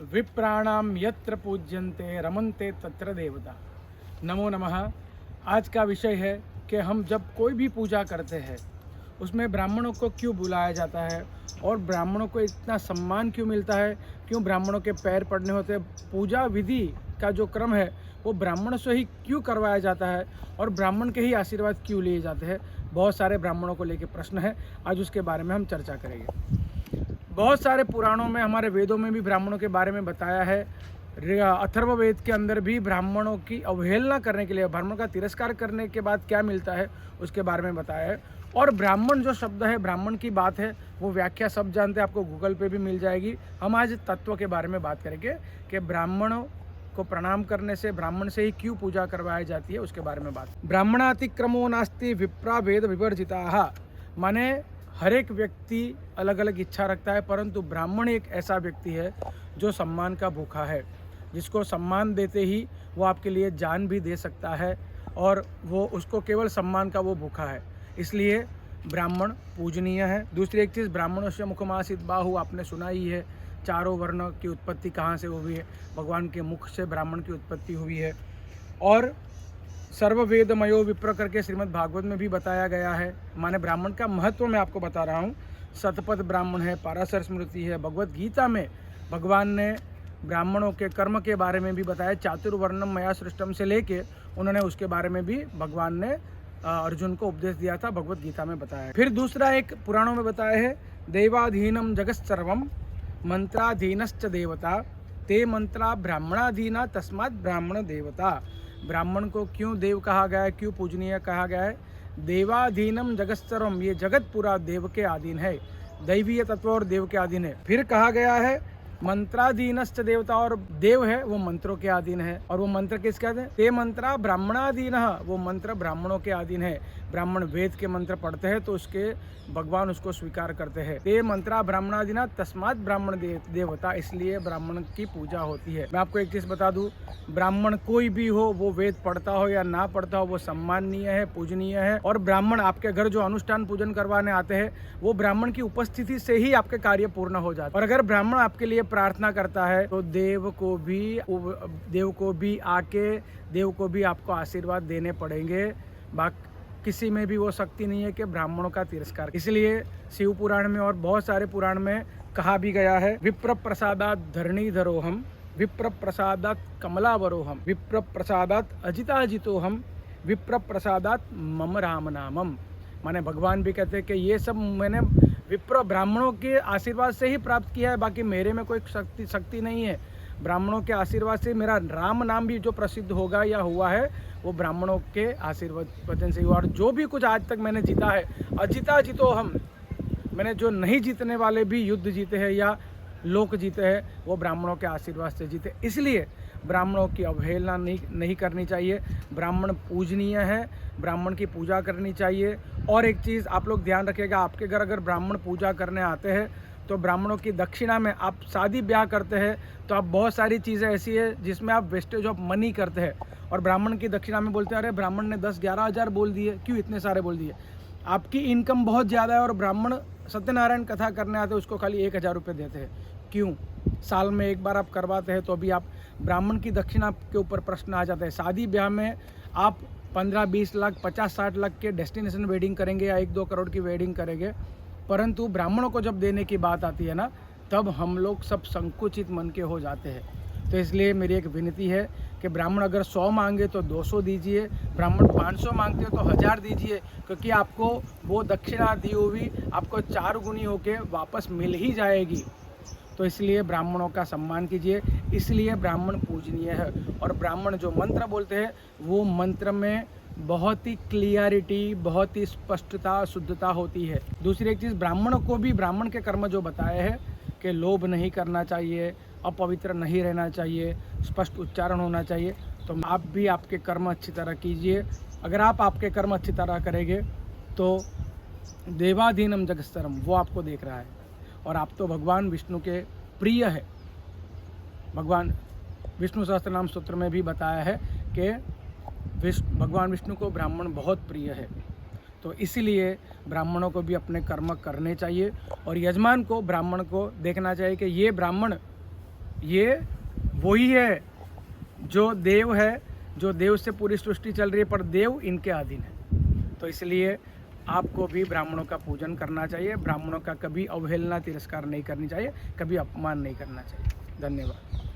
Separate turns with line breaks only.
विप्राणाम यत्र पूज्यन्ते रमन्ते तत्र देवता। नमो नमः। आज का विषय है कि हम जब कोई भी पूजा करते हैं उसमें ब्राह्मणों को क्यों बुलाया जाता है और ब्राह्मणों को इतना सम्मान क्यों मिलता है, क्यों ब्राह्मणों के पैर पड़ने होते हैं, पूजा विधि का जो क्रम है वो ब्राह्मण से ही क्यों करवाया जाता है और ब्राह्मण के ही आशीर्वाद क्यों लिए जाते हैं। बहुत सारे ब्राह्मणों को लेकर प्रश्न है, आज उसके बारे में हम चर्चा करेंगे। बहुत सारे पुराणों में, हमारे वेदों में भी ब्राह्मणों के बारे में बताया है। अथर्ववेद के अंदर भी ब्राह्मणों की अवहेलना करने के लिए, ब्राह्मणों का तिरस्कार करने के बाद क्या मिलता है उसके बारे में बताया है। और ब्राह्मण जो शब्द है, ब्राह्मण की बात है, वो व्याख्या सब जानते हैं, आपको गूगल पे भी मिल जाएगी। हम आज तत्व के बारे में बात करेंगे कि ब्राह्मणों को प्रणाम करने से, ब्राह्मण से ही क्यों पूजा करवाई जाती है, उसके बारे में बात। ब्राह्मणातिक्रमो नास्ति विप्रा वेद विवर्जिता, माने हर एक व्यक्ति अलग अलग इच्छा रखता है, परंतु ब्राह्मण एक ऐसा व्यक्ति है जो सम्मान का भूखा है, जिसको सम्मान देते ही वो आपके लिए जान भी दे सकता है और वो उसको केवल सम्मान का वो भूखा है, इसलिए ब्राह्मण पूजनीय है। दूसरी एक चीज़, ब्राह्मणस्य मुखमासीत बाहु, आपने सुना ही है। चारों वर्ण की उत्पत्ति कहाँ से हुई है? भगवान के मुख से ब्राह्मण की उत्पत्ति हुई है। और सर्ववेदमयो विप्र करके श्रीमद् भागवत में भी बताया गया है। माने ब्राह्मण का महत्व मैं आपको बता रहा हूँ। शतपथ ब्राह्मण है, पाराशर स्मृति है, भगवत गीता में भगवान ने ब्राह्मणों के कर्म के बारे में भी बताया। चातुर्वर्णम मया सृष्टम से लेके उन्होंने उसके बारे में भी भगवान ने अर्जुन को उपदेश दिया था, भगवत गीता में बताया। फिर दूसरा एक पुराणों में बताया है, देवाधीनम जगत सर्वम मंत्राधीनश्च देवता, ते मंत्रा ब्राह्मणाधीना तस्मात् ब्राह्मण देवता। ब्राह्मण को क्यों देव कहा गया है, क्यों पूजनीय कहा गया है? देवाधीनम जगत सर्वम, ये जगत पूरा देव के अधीन है, दैवीय तत्व और देव के अधीन है। फिर कहा गया है मंत्राधीनश्च देवता, और देव है वो मंत्रों के अधीन है। और वो मंत्र किसके अधीन? ते मंत्रा ब्राह्मणाधीन, वो मंत्र ब्राह्मणों के अधीन है। ब्राह्मण वेद के मंत्र पढ़ते हैं तो उसके भगवान उसको स्वीकार करते हैं। ते मंत्रा ब्राह्मणाधीना तस्मात् ब्राह्मण देवता, इसलिए ब्राह्मण की पूजा होती है। मैं आपको एक चीज़ बता दूं, ब्राह्मण कोई भी हो, वो वेद पढ़ता हो या ना पढ़ता हो, वो सम्माननीय है, पूजनीय है। और ब्राह्मण आपके घर जो अनुष्ठान पूजन करवाने आते हैं, वो ब्राह्मण की उपस्थिति से ही आपके कार्य पूर्ण हो जाते हैं। और अगर ब्राह्मण आपके लिए प्रार्थना करता है तो देव को भी आपको आशीर्वाद देने पड़ेंगे। किसी में भी वो शक्ति नहीं है कि ब्राह्मणों का तिरस्कार। इसलिए शिव पुराण में और बहुत सारे पुराण में कहा भी गया है, विप्र प्रसादात धरणीधरोहम, विप्र प्रसादात कमलावरोहम, विप्र प्रसादात अजिताजितोहम, विप्र प्रसादात मम राम नामम। माने भगवान भी कहते हैं कि ये सब मैंने विप्र ब्राह्मणों के आशीर्वाद से ही प्राप्त किया है, बाकी मेरे में कोई शक्ति नहीं है। ब्राह्मणों के आशीर्वाद से मेरा राम नाम भी जो प्रसिद्ध होगा या हुआ है, वो ब्राह्मणों के आशीर्वाद वचन से हुआ। और जो भी कुछ आज तक मैंने जीता है, अजिता जीतो हम, मैंने जो नहीं जीतने वाले भी युद्ध जीते हैं या लोक जीते हैं, वो ब्राह्मणों के आशीर्वाद से जीते। इसलिए ब्राह्मणों की अवहेलना नहीं करनी चाहिए। ब्राह्मण पूजनीय है, ब्राह्मण की पूजा करनी चाहिए। और एक चीज़ आप लोग ध्यान रखिएगा, आपके घर अगर ब्राह्मण पूजा करने आते हैं तो ब्राह्मणों की दक्षिणा में, आप शादी ब्याह करते हैं तो आप बहुत सारी चीज़ें ऐसी है जिसमें आप वेस्टेज ऑफ मनी करते हैं, और ब्राह्मण की दक्षिणा में बोलते हैं अरे ब्राह्मण ने 10-11 हज़ार बोल दिए, क्यों इतने सारे बोल दिए? आपकी इनकम बहुत ज़्यादा है और ब्राह्मण सत्यनारायण कथा करने आते हैं, उसको खाली 1,000 रुपये देते हैं, क्यों? साल में एक बार आप करवाते हैं तो भी आप ब्राह्मण की दक्षिणा के ऊपर प्रश्न आ जाता है। शादी ब्याह में आप 15-20 लाख, 50-60 लाख के डेस्टिनेशन वेडिंग करेंगे या 1-2 करोड़ की वेडिंग करेंगे, परंतु ब्राह्मणों को जब देने की बात आती है ना, तब हम लोग सब संकुचित मन के हो जाते हैं। तो इसलिए मेरी एक विनती है कि ब्राह्मण अगर 100 मांगे तो 200 दीजिए, ब्राह्मण 500 मांगते हो तो 1000 दीजिए, क्योंकि आपको वो दक्षिणा दी हुई आपको 4 गुनी होके वापस मिल ही जाएगी। तो इसलिए ब्राह्मणों का सम्मान कीजिए, इसलिए ब्राह्मण पूजनीय है। और ब्राह्मण जो मंत्र बोलते हैं, वो मंत्र में बहुत ही क्लियरिटी, बहुत ही स्पष्टता, शुद्धता होती है। दूसरी एक चीज़, ब्राह्मण को भी ब्राह्मण के कर्म जो बताए हैं कि लोभ नहीं करना चाहिए, अपवित्र नहीं रहना चाहिए, स्पष्ट उच्चारण होना चाहिए। तो आप भी आपके कर्म अच्छी तरह कीजिए। अगर आप आपके कर्म अच्छी तरह करेंगे तो देवाधीनम जगत्सरम, वो आपको देख रहा है। और आप तो भगवान विष्णु के प्रिय है। भगवान विष्णु सहस्त्रनाम स्तोत्र में भी बताया है कि भगवान विष्णु को ब्राह्मण बहुत प्रिय है। तो इसीलिए ब्राह्मणों को भी अपने कर्म करने चाहिए और यजमान को, ब्राह्मण को देखना चाहिए कि ये ब्राह्मण ये वही है जो देव है, जो देव से पूरी सृष्टि चल रही है, पर देव इनके अधीन है। तो इसलिए आपको भी ब्राह्मणों का पूजन करना चाहिए, ब्राह्मणों का कभी अवहेलना तिरस्कार नहीं करनी चाहिए, कभी अपमान नहीं करना चाहिए। धन्यवाद।